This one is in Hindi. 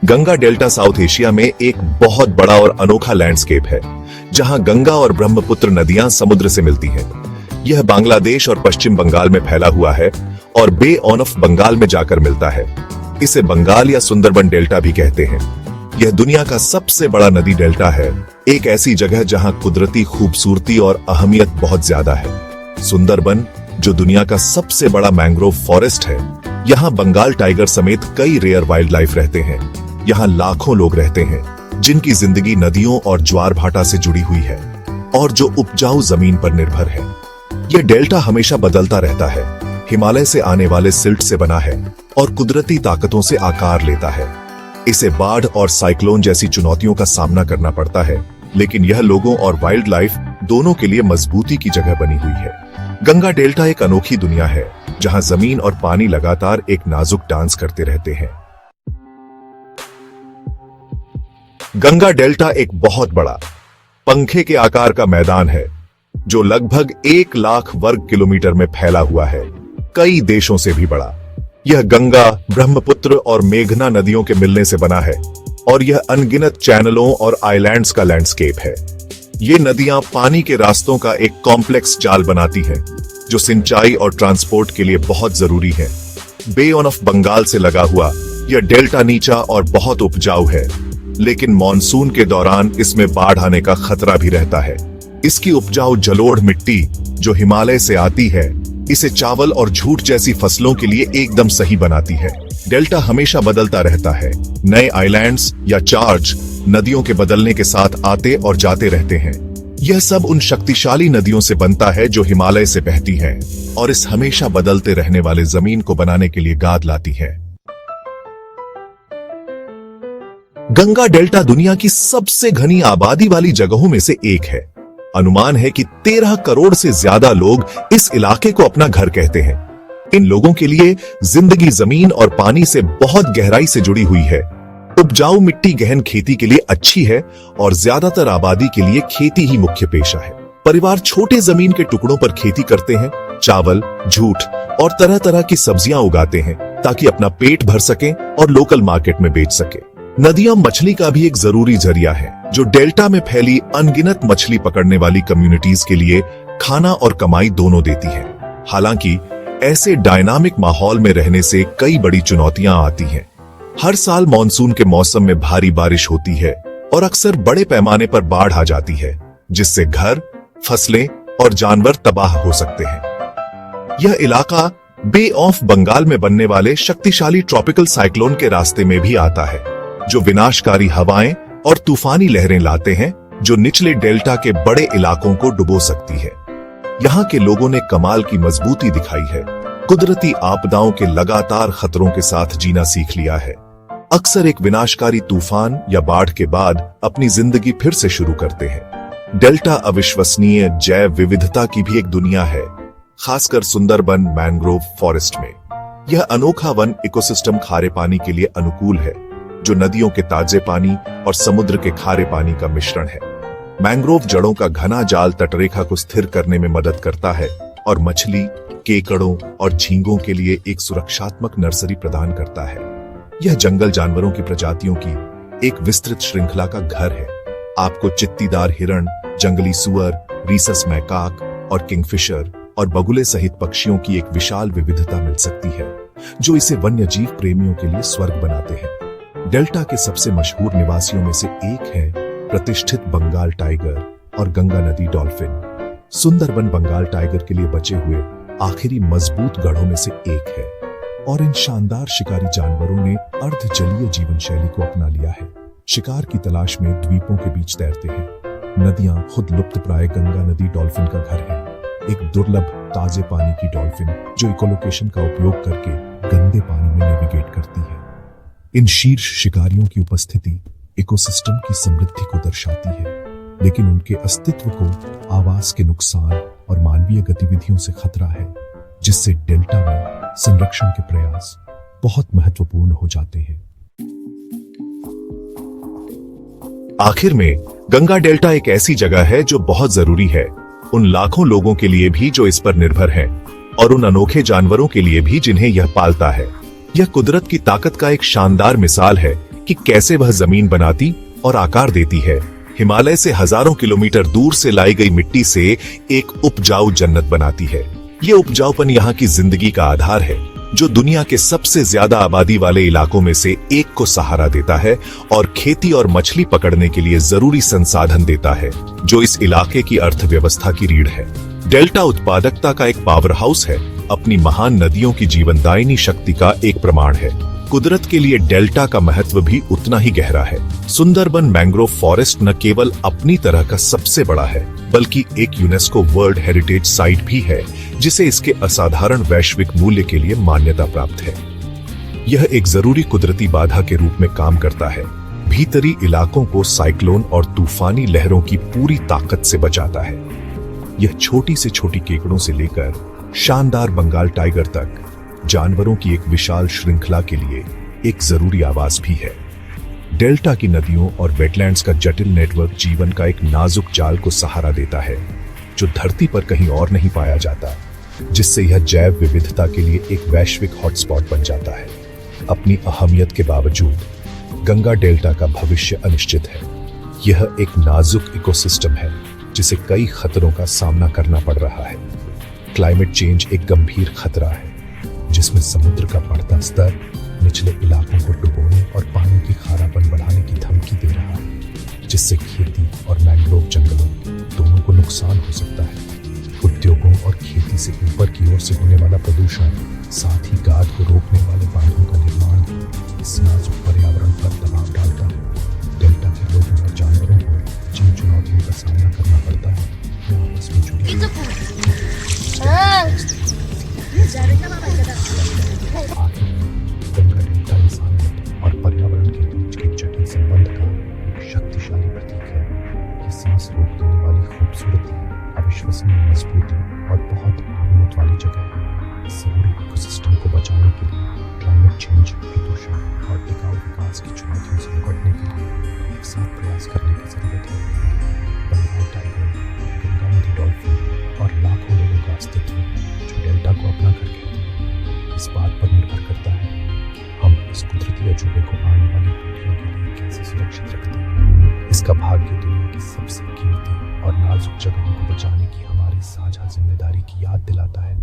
गंगा डेल्टा साउथ एशिया में एक बहुत बड़ा और अनोखा लैंडस्केप है, जहां गंगा और ब्रह्मपुत्र नदियां समुद्र से मिलती हैं। यह बांग्लादेश और पश्चिम बंगाल में फैला हुआ है और बे ऑफ बंगाल में जाकर मिलता है। इसे बंगाल या सुंदरबन डेल्टा भी कहते हैं। यह दुनिया का सबसे बड़ा नदी डेल्टा है, एक ऐसी जगह जहां कुदरती खूबसूरती और अहमियत बहुत ज्यादा है। सुंदरबन, जो दुनिया का सबसे बड़ा मैंग्रोव फॉरेस्ट है, यहाँ बंगाल टाइगर समेत कई रेयर वाइल्ड लाइफ रहते हैं। यहाँ लाखों लोग रहते हैं जिनकी जिंदगी नदियों और ज्वार भाटा से जुड़ी हुई है और जो उपजाऊ जमीन पर निर्भर है। यह डेल्टा हमेशा बदलता रहता है, हिमालय से आने वाले सिल्ट से बना है और कुदरती ताकतों से आकार लेता है। इसे बाढ़ और साइक्लोन जैसी चुनौतियों का सामना करना पड़ता है, लेकिन यह लोगों और वाइल्ड लाइफ दोनों के लिए मजबूती की जगह बनी हुई है। गंगा डेल्टा एक अनोखी दुनिया है, जहां जमीन और पानी लगातार एक नाजुक डांस करते रहते हैं। गंगा डेल्टा एक बहुत बड़ा पंखे के आकार का मैदान है, जो लगभग 1 लाख वर्ग किलोमीटर में फैला हुआ है, कई देशों से भी बड़ा। यह गंगा, ब्रह्मपुत्र और मेघना नदियों के मिलने से बना है और यह अनगिनत चैनलों और आइलैंड्स का लैंडस्केप है। ये नदियां पानी के रास्तों का एक कॉम्प्लेक्स जाल बनाती हैं, जो सिंचाई और ट्रांसपोर्ट के लिए बहुत जरूरी है। बे ऑफ बंगाल से लगा हुआ यह डेल्टा नीचा और बहुत उपजाऊ है, लेकिन मॉनसून के दौरान इसमें बाढ़ आने का खतरा भी रहता है। इसकी उपजाऊ जलोढ़ मिट्टी जो हिमालय से आती है, इसे चावल और जूट जैसी फसलों के लिए एकदम सही बनाती है। डेल्टा हमेशा बदलता रहता है, नए आइलैंड्स या चार्ज नदियों के बदलने के साथ आते और जाते रहते हैं। यह सब उन शक्तिशाली नदियों से बनता है जो हिमालय से बहती हैं और इस हमेशा बदलते रहने वाले जमीन को बनाने के लिए गाद लाती है। गंगा डेल्टा दुनिया की सबसे घनी आबादी वाली जगहों में से एक है। अनुमान है कि 13 करोड़ से ज्यादा लोग इस इलाके को अपना घर कहते हैं। इन लोगों के लिए जिंदगी जमीन और पानी से बहुत गहराई से जुड़ी हुई है। उपजाऊ मिट्टी गहन खेती के लिए अच्छी है और ज्यादातर आबादी के लिए खेती ही मुख्य पेशा है। परिवार छोटे जमीन के टुकड़ों पर खेती करते हैं, चावल, जूट और तरह तरह की सब्जियां उगाते हैं ताकि अपना पेट भर सकें और लोकल मार्केट में बेच सके। नदियां मछली का भी एक जरूरी जरिया है, जो डेल्टा में फैली अनगिनत मछली पकड़ने वाली कम्युनिटीज के लिए खाना और कमाई दोनों देती है। हालांकि ऐसे डायनामिक माहौल में रहने से कई बड़ी चुनौतियां आती हैं। हर साल मॉनसून के मौसम में भारी बारिश होती है और अक्सर बड़े पैमाने पर बाढ़ आ जाती है, जिससे घर, फसलें और जानवर तबाह हो सकते हैं। यह इलाका बे ऑफ बंगाल में बनने वाले शक्तिशाली ट्रॉपिकल साइक्लोन के रास्ते में भी आता है, जो विनाशकारी हवाएं और तूफानी लहरें लाते हैं, जो निचले डेल्टा के बड़े इलाकों को डुबो सकती है। यहाँ के लोगों ने कमाल की मजबूती दिखाई है, कुदरती आपदाओं के लगातार खतरों के साथ जीना सीख लिया है। अक्सर एक विनाशकारी तूफान या बाढ़ के बाद अपनी जिंदगी फिर से शुरू करते हैं। डेल्टा अविश्वसनीय जैव विविधता की भी एक दुनिया है, खासकर सुंदरबन मैंग्रोव फॉरेस्ट में। यह अनोखा वन इकोसिस्टम खारे पानी के लिए अनुकूल है, जो नदियों के ताजे पानी और समुद्र के खारे पानी का मिश्रण है। मैंग्रोव जड़ों का घना जाल तटरेखा को स्थिर करने में मदद करता है और मछली, केकड़ों और झींगों के लिए एक सुरक्षात्मक नर्सरी प्रदान करता है। यह जंगल जानवरों की प्रजातियों की एक विस्तृत श्रृंखला का घर है। आपको चित्तीदार हिरण, जंगली सुअर, रीसस मैकाक और किंगफिशर और बगुले सहित पक्षियों की एक विशाल विविधता मिल सकती है, जो इसे वन्यजीव प्रेमियों के लिए स्वर्ग बनाते हैं। डेल्टा के सबसे मशहूर निवासियों में से एक है प्रतिष्ठित बंगाल टाइगर और गंगा नदी डॉल्फिन। सुंदरबन बंगाल टाइगर के लिए बचे हुए आखिरी मजबूत गढ़ों में से एक है और इन शानदार शिकारी जानवरों ने अर्ध जलीय जीवन शैली को अपना लिया है। शिकार की तलाश में द्वीपों के बीच तैरते हैं। नदियां खुद लुप्तप्राय गंगा नदी डॉल्फिन का घर है, एक दुर्लभ ताजे पानी की डॉल्फिन जो इकोलोकेशन का उपयोग करके गंदे पानी में नेविगेट करती है। इन शीर्ष शिकारियों की उपस्थिति इकोसिस्टम की समृद्धि को दर्शाती है, लेकिन उनके अस्तित्व को आवास के नुकसान और मानवीय गतिविधियों से खतरा है, जिससे डेल्टा में संरक्षण के प्रयास बहुत महत्वपूर्ण हो जाते हैं। आखिर में गंगा डेल्टा एक ऐसी जगह है जो बहुत जरूरी है उन लाखों लोगों के लिए भी जो इस पर निर्भर हैं, और उन अनोखे जानवरों के लिए भी जिन्हें यह पालता है। यह कुदरत की ताकत का एक शानदार मिसाल है कि कैसे वह जमीन बनाती और आकार देती है। हिमालय से हजारों किलोमीटर दूर से लाई गई मिट्टी से एक उपजाऊ जन्नत बनाती है। ये उपजाऊपन यहाँ की जिंदगी का आधार है, जो दुनिया के सबसे ज्यादा आबादी वाले इलाकों में से एक को सहारा देता है और खेती और मछली पकड़ने के लिए जरूरी संसाधन देता है, जो इस इलाके की अर्थव्यवस्था की रीढ़ है। डेल्टा उत्पादकता का एक पावर हाउस है, अपनी महान नदियों की जीवनदायिनी शक्ति का एक प्रमाण है। कुदरत के लिए डेल्टा का महत्व भी उतना ही गहरा है। सुंदरबन मैंग्रोव फॉरेस्ट न केवल अपनी तरह का सबसे बड़ा है, बल्कि एक यूनेस्को वर्ल्ड हेरिटेज साइट भी है, जिसे इसके असाधारण वैश्विक मूल्य के लिए मान्यता प्राप्त है। यह एक जरूरी कुदरती बाधा के रूप में काम करता है, भीतरी इलाकों को साइक्लोन और तूफानी लहरों की पूरी ताकत से बचाता है। यह छोटी से छोटी केकड़ों से लेकर शानदार बंगाल टाइगर तक जानवरों की एक विशाल श्रृंखला के लिए एक जरूरी आवास भी है। डेल्टा की नदियों और वेटलैंड्स का जटिल नेटवर्क जीवन का एक नाजुक जाल को सहारा देता है, जो धरती पर कहीं और नहीं पाया जाता, जिससे यह जैव विविधता के लिए एक वैश्विक हॉटस्पॉट बन जाता है। अपनी अहमियत के बावजूद गंगा डेल्टा का भविष्य अनिश्चित है। यह एक नाजुक इकोसिस्टम है, जिसे कई खतरों का सामना करना पड़ रहा है। क्लाइमेट चेंज एक गंभीर खतरा है, जिसमें समुद्र का बढ़ता स्तर निचले इलाकों को डुबोने और पानी की खारापन बढ़ाने की धमकी दे रहा है, जिससे खेती और मैंग्रोव जंगलों दोनों को नुकसान हो सकता है। उद्योगों और खेती से ऊपर की ओर से होने वाला प्रदूषण, साथ ही गाद को रोकने वाले बांधों का निर्माण इस नाजुक पर्यावरण पर दबाव डालता है। डेल्टा के लोगों और जानवरों को जिन चुनौतियों का सामना करना पड़ता है, वे आपस में जुड़ी गंगा डेल्टा इंसानियत और पर्यावरण के बीच के जटिल संबंध का एक शक्तिशाली प्रतीक है। ये सांस रोक देने वाली खूबसूरती, अविश्वसनीय मजबूती और बहुत अहमियत वाली जगह है। इस पूरे इकोसिस्टम को बचाने के लिए क्लाइमेट चेंज, प्रदूषण और टिकाऊ विकास की चुनौतियों से निपटने के लिए एक साथ प्रयास करने की जरूरत है। बंगाल टाइगर, गंगा नदी डॉल्फिन और लाखों लोगों का अस्तित्व जो डेल्टा को अपना घर कहते हैं, इस बात पर निर्भर करता है कि हम इस कुदरती अजूबे को आने वाली पीढ़ियों के लिए कैसे सुरक्षित रखते हैं। इसका भाग्य दुनिया की सबसे कीमती और नाजुक जगहों को बचाने की हमारी साझा जिम्मेदारी की याद दिलाता है।